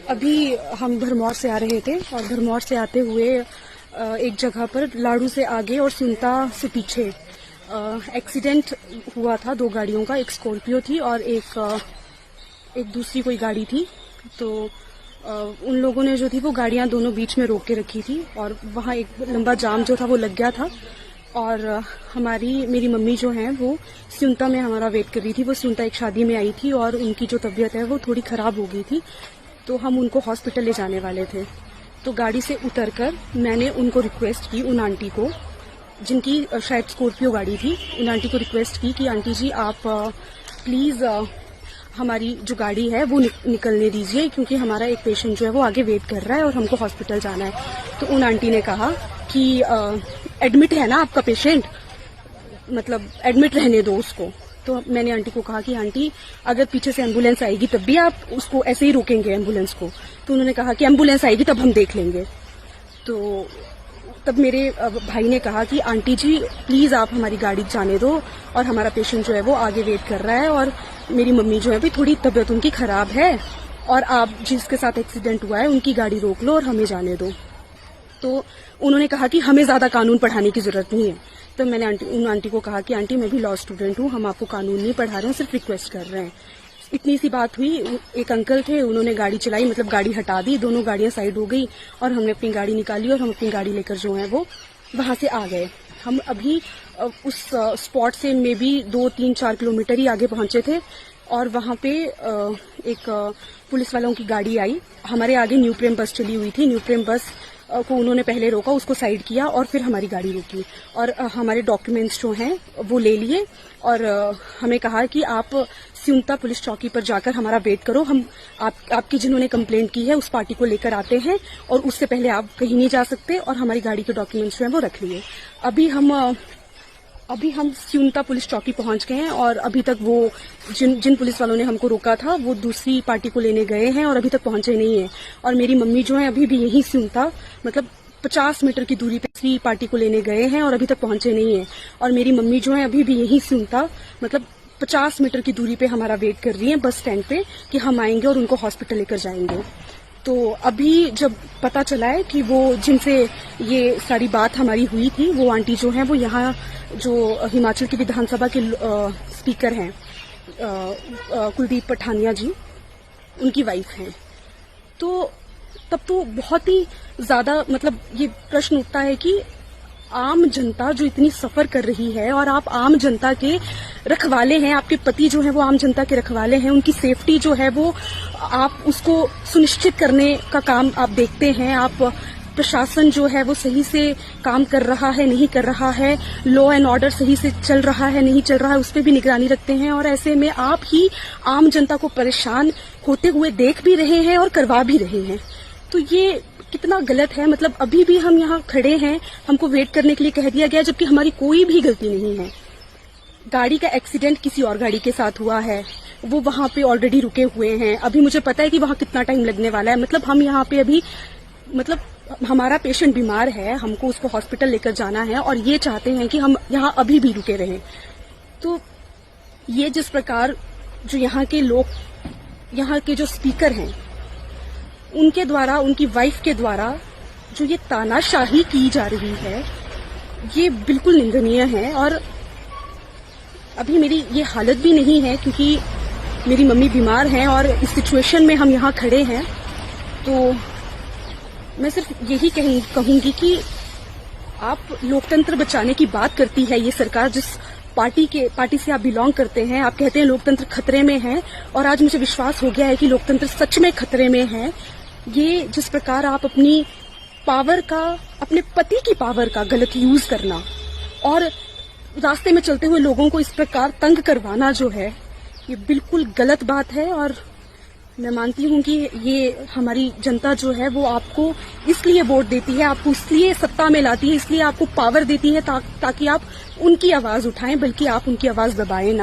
अभी हम भरमौर से आ रहे थे और भरमौर से आते हुए एक जगह पर लाड़ू से आगे और सिंता से पीछे एक्सीडेंट हुआ था। दो गाड़ियों का, एक स्कॉर्पियो थी और एक दूसरी कोई गाड़ी थी। तो उन लोगों ने जो थी वो गाड़ियां दोनों बीच में रोक के रखी थी और वहाँ एक लंबा जाम जो था वो लग गया था। और मेरी मम्मी जो हैं वो सिंता में हमारा वेट कर रही थी। वो सिंता एक शादी में आई थी और उनकी जो तबीयत है वो थोड़ी खराब हो गई थी, तो हम उनको हॉस्पिटल ले जाने वाले थे। तो गाड़ी से उतरकर मैंने उनको रिक्वेस्ट की, उन आंटी को जिनकी शायद स्कॉर्पियो गाड़ी थी, उन आंटी को रिक्वेस्ट की कि आंटी जी आप प्लीज हमारी जो गाड़ी है वो निकलने दीजिए, क्योंकि हमारा एक पेशेंट जो है वो आगे वेट कर रहा है और हमको हॉस्पिटल जाना है। तो उन आंटी ने कहा कि एडमिट है ना आपका पेशेंट, मतलब एडमिट रहने दो उसको। तो मैंने आंटी को कहा कि आंटी अगर पीछे से एम्बुलेंस आएगी तब भी आप उसको ऐसे ही रोकेंगे एम्बुलेंस को? तो उन्होंने कहा कि एम्बुलेंस आएगी तब हम देख लेंगे। तो तब मेरे भाई ने कहा कि आंटी जी प्लीज आप हमारी गाड़ी जाने दो और हमारा पेशेंट जो है वो आगे वेट कर रहा है और मेरी मम्मी जो है भी थोड़ी तबीयत उनकी खराब है और आप जिसके साथ एक्सीडेंट हुआ है उनकी गाड़ी रोक लो और हमें जाने दो। तो उन्होंने कहा कि हमें ज्यादा कानून पढ़ाने की जरूरत नहीं है। तो मैंने उन आंटी को कहा कि आंटी मैं भी लॉ स्टूडेंट हूँ, हम आपको कानून नहीं पढ़ा रहे हैं, सिर्फ रिक्वेस्ट कर रहे हैं। इतनी सी बात हुई। एक अंकल थे, उन्होंने गाड़ी चलाई, मतलब गाड़ी हटा दी, दोनों गाड़ियां साइड हो गई और हमने अपनी गाड़ी निकाली और हम अपनी गाड़ी लेकर जो है वो वहां से आ गए। हम अभी उस स्पॉट से मे बी 2-3-4 किलोमीटर ही आगे पहुंचे थे और वहां पे एक पुलिस वालों की गाड़ी आई। हमारे आगे न्यू प्रेम बस चली हुई थी। न्यू प्रेम बस को उन्होंने पहले रोका, उसको साइड किया और फिर हमारी गाड़ी रोकी और हमारे डॉक्यूमेंट्स जो हैं वो ले लिए और हमें कहा कि आप सिंता पुलिस चौकी पर जाकर हमारा वेट करो, हम आपकी जिन्होंने कंप्लेंट की है उस पार्टी को लेकर आते हैं और उससे पहले आप कहीं नहीं जा सकते। और हमारी गाड़ी के डॉक्यूमेंट्स जो हैं वो रख लिए। अभी हम सिंता पुलिस चौकी पहुंच गए हैं और अभी तक वो जिन पुलिस वालों ने हमको रोका था वो दूसरी पार्टी को लेने गए हैं और अभी तक पहुंचे नहीं है। और मेरी मम्मी जो है अभी भी यही सिंता, मतलब 50 मीटर की दूरी पे दूसरी पार्टी को लेने गए हैं और अभी तक पहुंचे नहीं है। और मेरी मम्मी जो है अभी भी यही सिंता, मतलब 50 मीटर की दूरी पे हमारा वेट कर रही है बस स्टैंड पे कि हम आएंगे और उनको हॉस्पिटल लेकर जाएंगे। तो अभी जब पता चला है कि वो जिनसे ये सारी बात हमारी हुई थी वो आंटी जो हैं वो यहाँ जो हिमाचल की विधानसभा के स्पीकर हैं कुलदीप पठानिया जी, उनकी वाइफ हैं। तो तब तो बहुत ही ज्यादा मतलब ये प्रश्न उठता है कि आम जनता जो इतनी सफर कर रही है और आप आम जनता के रखवाले हैं, आपके पति जो है वो आम जनता के रखवाले हैं, उनकी सेफ्टी जो है वो आप उसको सुनिश्चित करने का काम आप देखते हैं। आप प्रशासन जो है वो सही से काम कर रहा है नहीं कर रहा है, लॉ एंड ऑर्डर सही से चल रहा है नहीं चल रहा है, उस पर भी निगरानी रखते हैं। और ऐसे में आप ही आम जनता को परेशान होते हुए देख भी रहे हैं और करवा भी रहे हैं। तो ये कितना गलत है। मतलब अभी भी हम यहाँ खड़े हैं, हमको वेट करने के लिए कह दिया गया जबकि हमारी कोई भी गलती नहीं है। गाड़ी का एक्सीडेंट किसी और गाड़ी के साथ हुआ है, वो वहां पे ऑलरेडी रुके हुए हैं। अभी मुझे पता है कि वहां कितना टाइम लगने वाला है। मतलब हम यहाँ पे अभी, मतलब हमारा पेशेंट बीमार है, हमको उसको हॉस्पिटल लेकर जाना है और ये चाहते हैं कि हम यहाँ अभी भी रुके रहें। तो ये जिस प्रकार जो यहाँ के लोग, यहाँ के जो स्पीकर हैं उनके द्वारा, उनकी वाइफ के द्वारा जो ये तानाशाही की जा रही है ये बिल्कुल निंदनीय है। और अभी मेरी ये हालत भी नहीं है क्योंकि मेरी मम्मी बीमार हैं और इस सिचुएशन में हम यहाँ खड़े हैं। तो मैं सिर्फ यही कहूंगी कि आप लोकतंत्र बचाने की बात करती है ये सरकार, जिस पार्टी से आप बिलोंग करते हैं। आप कहते हैं लोकतंत्र खतरे में है और आज मुझे विश्वास हो गया है कि लोकतंत्र सच में खतरे में है। ये जिस प्रकार आप अपनी पावर का, अपने पति की पावर का गलत यूज करना और रास्ते में चलते हुए लोगों को इस प्रकार तंग करवाना जो है ये बिल्कुल गलत बात है। और मैं मानती हूँ कि ये हमारी जनता जो है वो आपको इसलिए वोट देती है, आपको इसलिए सत्ता में लाती है, इसलिए आपको पावर देती है ताकि आप उनकी आवाज उठाएं, बल्कि आप उनकी आवाज दबाएं ना।